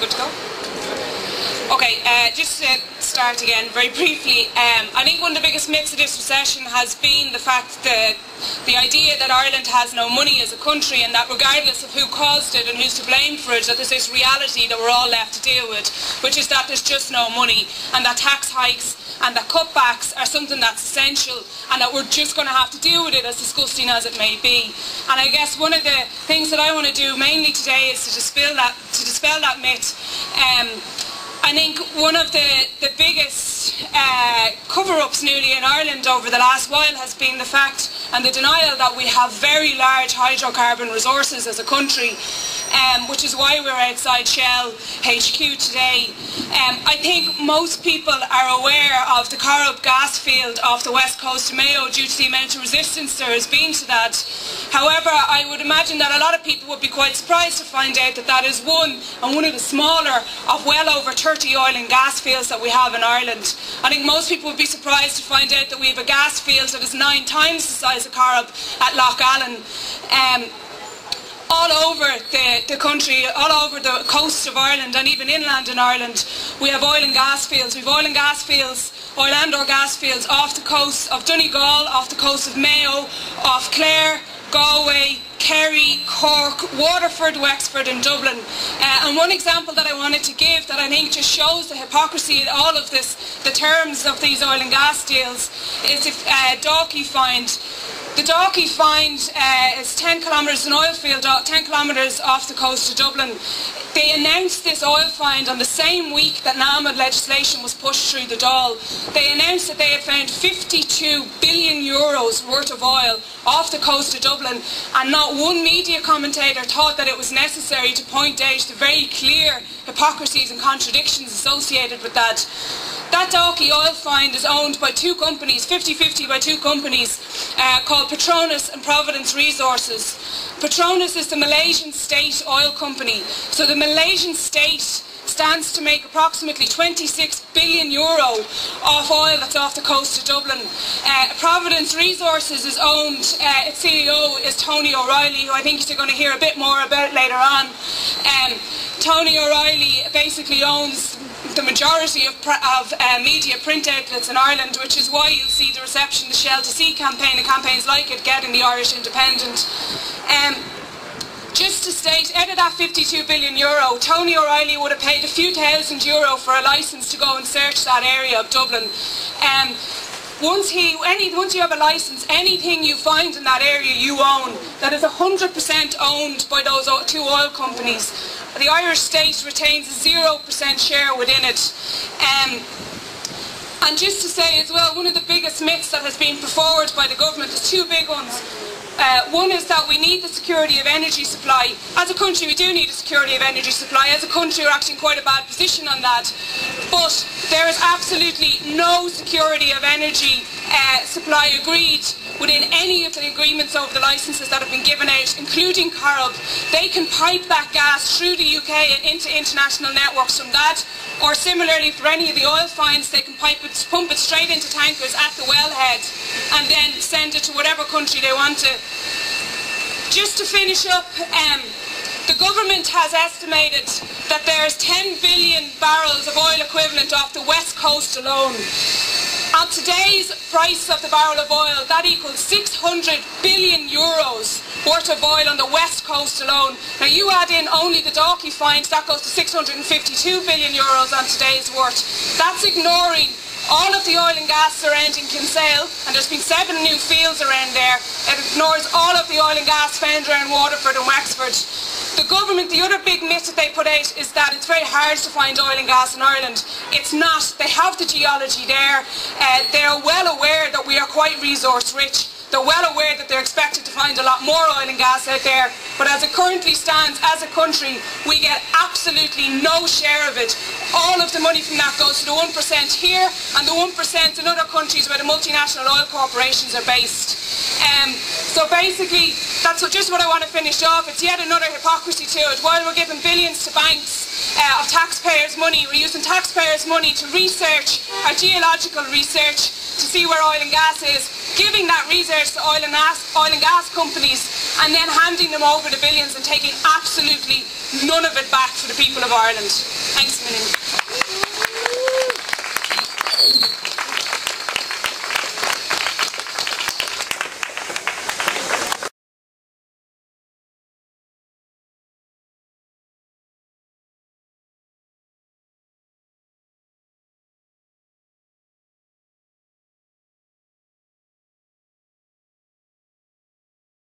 good to go? Okay, just to start again very briefly, I think one of the biggest myths of this recession has been the fact that the idea that Ireland has no money as a country, and that regardless of who caused it and who's to blame for it, that there's this reality that we're all left to deal with, which is that there's just no money, and that tax hikes and that cutbacks are something that's essential, and that we're just going to have to deal with it, as disgusting as it may be. And I guess one of the things that I want to do mainly today is to dispel that myth. I think one of the biggest cover-ups nearly in Ireland over the last while has been the fact and the denial that we have very large hydrocarbon resources as a country, which is why we're outside Shell HQ today. I think most people are aware of the Corrib gas field off the west coast of Mayo due to the amount of resistance there has been to that. However, I would imagine that a lot of people would be quite surprised to find out that that is one of the smaller of well over 30 oil and gas fields that we have in Ireland. I think most people would be surprised to find out that we have a gas field that is 9 times the size of Corrib at Lough Allen. All over the country, all over the coast of Ireland and even inland in Ireland, we have oil and gas fields. We have oil and gas fields, oil and or gas fields off the coast of Donegal, off the coast of Mayo, off Clare, Galway, Kerry, Cork, Waterford, Wexford and Dublin. And one example that I wanted to give that I think just shows the hypocrisy in all of this, the terms of these oil and gas deals, is if Dalkey find. The Dalkey find is 10 kilometres, an oil field 10 kilometres off the coast of Dublin. They announced this oil find on the same week that NAMA legislation was pushed through the Dáil. They announced that they had found 52 billion euros worth of oil off the coast of Dublin, and not one media commentator thought that it was necessary to point out the very clear hypocrisies and contradictions associated with that. That Dalkey oil find is owned by 2 companies, 50-50 by 2 companies, called Petronas and Providence Resources. Petronas is the Malaysian state oil company. So the Malaysian state stands to make approximately 26 billion euro off oil that's off the coast of Dublin. Providence Resources is owned, its CEO is Tony O'Reilly, who I think you're going to hear a bit more about later on. Tony O'Reilly basically owns the majority of media print outlets in Ireland, which is why you'll see the reception, the Shell to Sea campaign and campaigns like it getting the Irish Independent. Just to state, out of that 52 billion euro, Tony O'Reilly would have paid a few €1,000 for a licence to go and search that area of Dublin. Once you have a licence, anything you find in that area you own. That is 100% owned by those 2 oil companies. The Irish state retains a 0% share within it. And just to say as well, one of the biggest myths that has been put forward by the government, there's 2 big ones. One is that we need the security of energy supply. As a country, we do need a security of energy supply. As a country, we're actually in quite a bad position on that. But there is absolutely no security of energy supply agreed within any of the agreements over the licences that have been given out, including Corrib. They can pipe that gas through the UK and into international networks from that, or similarly for any of the oil finds, they can pump it straight into tankers at the wellhead and then send it to whatever country they want to. Just to finish up, the government has estimated that there's 10 billion barrels of oil equivalent off the west coast alone. At today's price of the barrel of oil, that equals 600 billion euros worth of oil on the west coast alone. Now you add in only the Dalkey finds, that goes to 652 billion euros on today's worth. That's ignoring all of the oil and gas surrounding Kinsale, and there's been 7 new fields around there. It ignores all of the oil and gas found around Waterford and Wexford. The government, the other big myth that they put out is that it's very hard to find oil and gas in Ireland. It's not. They have the geology there. They are well aware that we are quite resource rich. They're well aware that they're expected to find a lot more oil and gas out there, but as it currently stands, as a country, we get absolutely no share of it. All of the money from that goes to the 1% here, and the 1% in other countries where the multinational oil corporations are based. So basically, that's just what I want to finish off. It's yet another hypocrisy to it. While we're giving billions to banks of taxpayers' money, we're using taxpayers' money to research our geological research, to see where oil and gas is, giving that research to oil and gas companies, and then handing them over the billions and taking absolutely none of it back for the people of Ireland. Thanks a million.